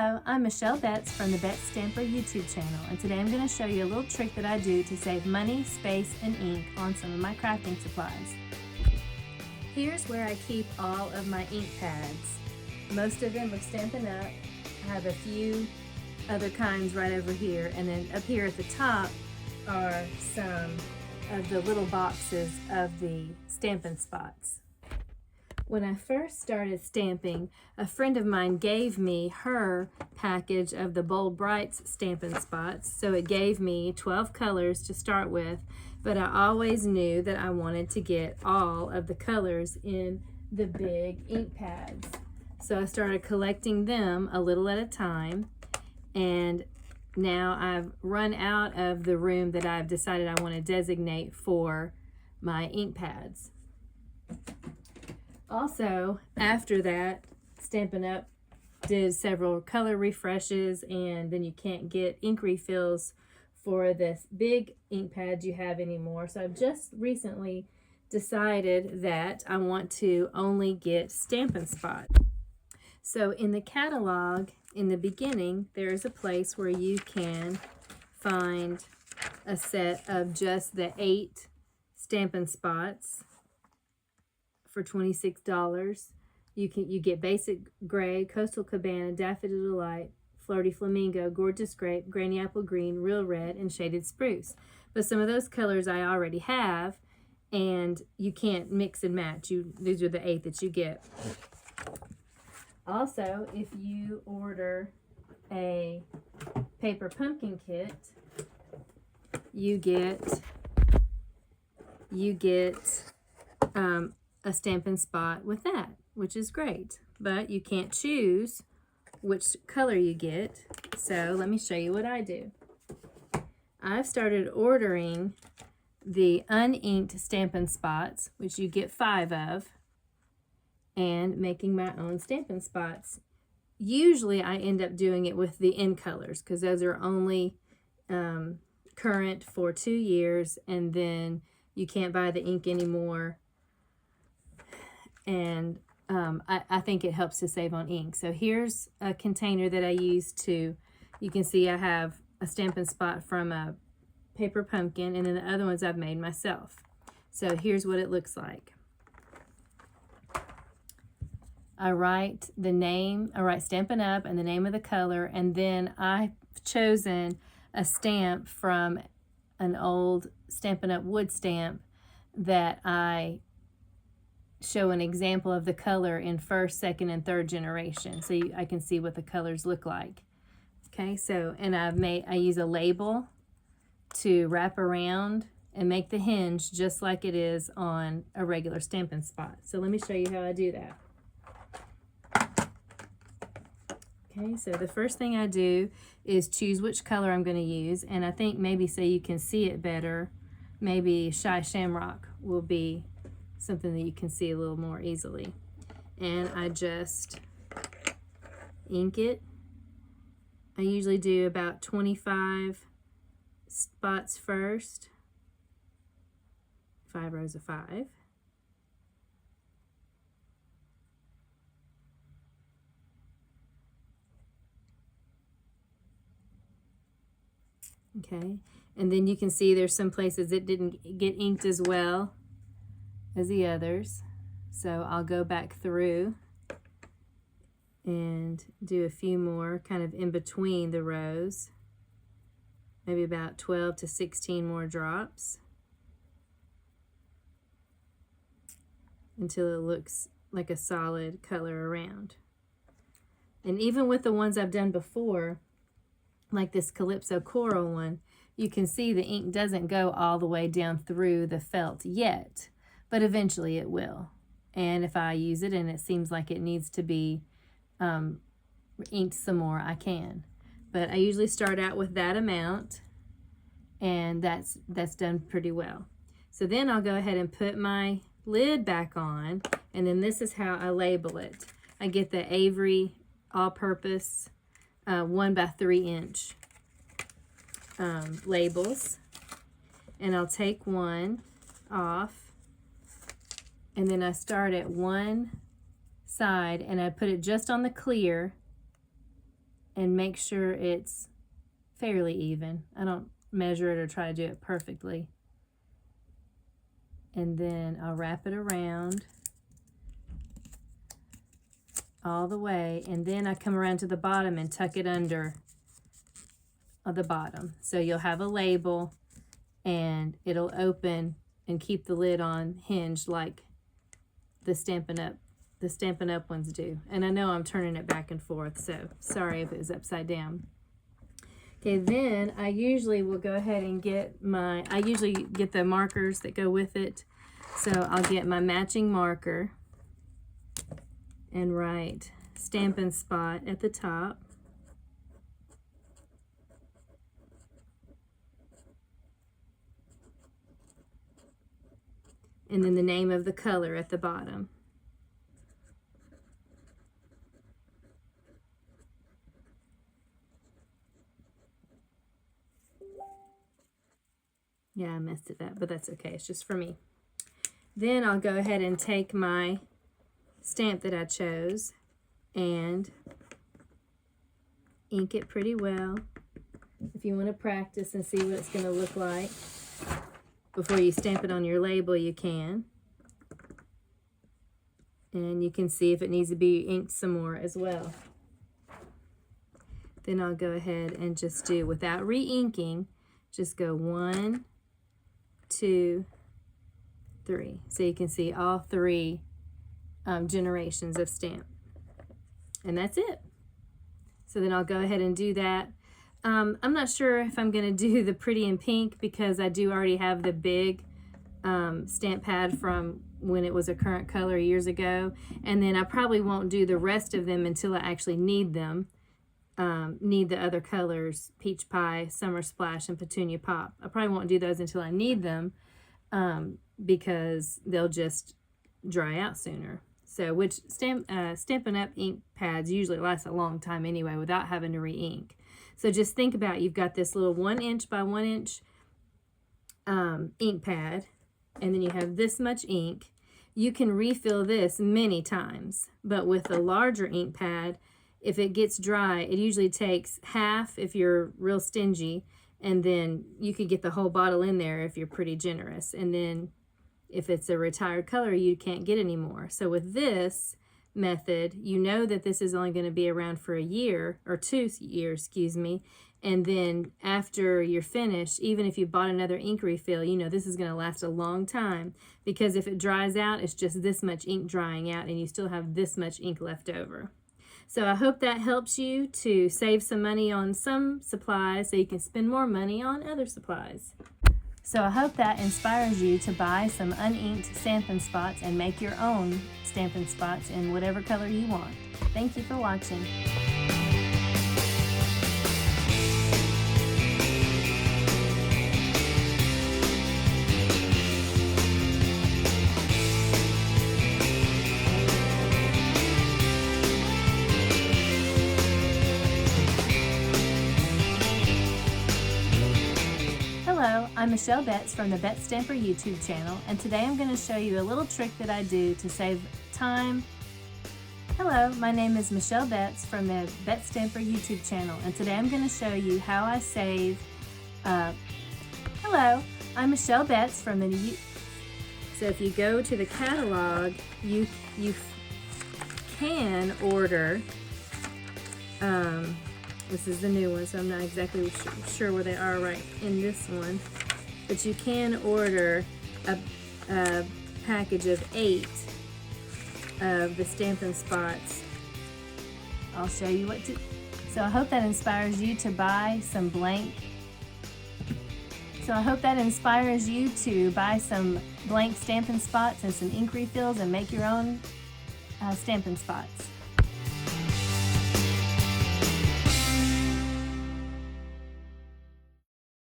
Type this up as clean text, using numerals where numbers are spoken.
Hello, I'm Michelle Betts from the Betts Stamper YouTube channel, and today I'm going to show you a little trick that I do to save money, space, and ink on some of my crafting supplies. Here's where I keep all of my ink pads. Most of them are Stampin' Up. I have a few other kinds right over here, and then up here at the top are some of the little boxes of the Stampin' Spots. When I first started stamping, a friend of mine gave me her package of the Bold Brights Stampin' Spots. So it gave me 12 colors to start with, but I always knew that I wanted to get all of the colors in the big ink pads. So I started collecting them a little at a time, and now I've run out of the room that I've decided I want to designate for my ink pads. Also, after that, Stampin' Up did several color refreshes, and then you can't get ink refills for this big ink pads you have anymore. So I've just recently decided that I want to only get Stampin' Spot. So in the catalog, in the beginning, there is a place where you can find a set of just the 8 Stampin' Spots for $26. You get Basic Gray, Coastal Cabana, Daffodil Delight, Flirty Flamingo, Gorgeous Grape, Granny Apple Green, Real Red, and Shaded Spruce. But some of those colors I already have, and you can't mix and match. These are the 8 that you get. Also, if you order a paper pumpkin kit, you get a Stampin' Spot with that, which is great. But you can't choose which color you get. So let me show you what I do. I've started ordering the uninked Stampin' Spots, which you get 5 of, and making my own Stampin' Spots. Usually I end up doing it with the in colors because those are only current for 2 years, and then you can't buy the ink anymore. And I think it helps to save on ink. So here's a container that I use to, you can see I have a Stampin' Spot from a paper pumpkin, and then the other ones I've made myself. So here's what it looks like. I write the name, I write Stampin' Up and the name of the color, and then I've chosen a stamp from an old Stampin' Up wood stamp that I show an example of the color in 1st, 2nd, and 3rd generation, so I can see what the colors look like. Okay, so, and I use a label to wrap around and make the hinge just like it is on a regular Stampin' Spot. So let me show you how I do that. Okay, so the first thing I do is choose which color I'm going to use, and I think maybe so you can see it better, maybe Shy Shamrock will be something that you can see a little more easily. And I just ink it. I usually do about 25 spots first, 5 rows of 5. Okay, and then you can see there's some places it didn't get inked as well as the others. So I'll go back through and do a few more kind of in between the rows, maybe about 12 to 16 more drops until it looks like a solid color around. And even with the ones I've done before, like this Calypso Coral one, you can see the ink doesn't go all the way down through the felt yet, but eventually it will. And if I use it and it seems like it needs to be inked some more, I can. But I usually start out with that amount, and that's done pretty well. So then I'll go ahead and put my lid back on, and then this is how I label it. I get the Avery all-purpose 1 by 3 inch labels, and I'll take one off, and then I start at one side and I put it just on the clear, and make sure it's fairly even. I don't measure it or try to do it perfectly. And then I'll wrap it around all the way, and then I come around to the bottom and tuck it under the bottom. So you'll have a label and it'll open and keep the lid on hinged like the Stampin' Up ones do. And I know I'm turning it back and forth, so sorry if it was upside down. Okay, then I usually will go ahead and I usually get the markers that go with it. So I'll get my matching marker and write Stampin' Spot at the top. And then the name of the color at the bottom. Yeah, I messed it up, but that's okay. It's just for me. Then I'll go ahead and take my stamp that I chose and ink it pretty well. If you want to practice and see what it's going to look like before you stamp it on your label, you can. And you can see if it needs to be inked some more as well. Then I'll go ahead and just do, without re-inking, just go 1, 2, 3. So you can see all 3 generations of stamp. And that's it. So then I'll go ahead and do that. I'm not sure if I'm going to do the pretty in pink because I do already have the big stamp pad from when it was a current color years ago. And then I probably won't do the rest of them until I actually need them. Need the other colors, Peach Pie, Summer Splash, and Petunia Pop. I probably won't do those until I need them because they'll just dry out sooner. So, which Stampin' Up ink pads usually last a long time anyway without having to re-ink. So just think about, you've got this little 1 inch by 1 inch ink pad, and then you have this much ink. You can refill this many times, but with a larger ink pad, if it gets dry, it usually takes half if you're real stingy, and then you could get the whole bottle in there if you're pretty generous. And then if it's a retired color, you can't get any more. So with this method, you know that this is only going to be around for a year, or 2 years, excuse me. And then after you're finished, even if you bought another ink refill, you know this is going to last a long time, because if it dries out, it's just this much ink drying out and you still have this much ink left over. So I hope that helps you to save some money on some supplies so you can spend more money on other supplies. So I hope that inspires you to buy some uninked Stampin' Spots and make your own Stampin' Spots in whatever color you want. Thank you for watching. Hello, I'm Michelle Betts from the Bet Stamper YouTube channel, and today I'm going to show you a little trick that I do to save time. Hello, my name is Michelle Betts from the Bet Stamper YouTube channel, and today I'm going to show you how I save. Hello, I'm Michelle Betts from the. So if you go to the catalog, you can order. This is the new one, so I'm not exactly sure where they are right in this one. But you can order a package of 8 of the Stampin' Spots. I'll show you what to. So I hope that inspires you to buy some blank. So I hope that inspires you to buy some blank Stampin' Spots and some ink refills and make your own Stampin' Spots.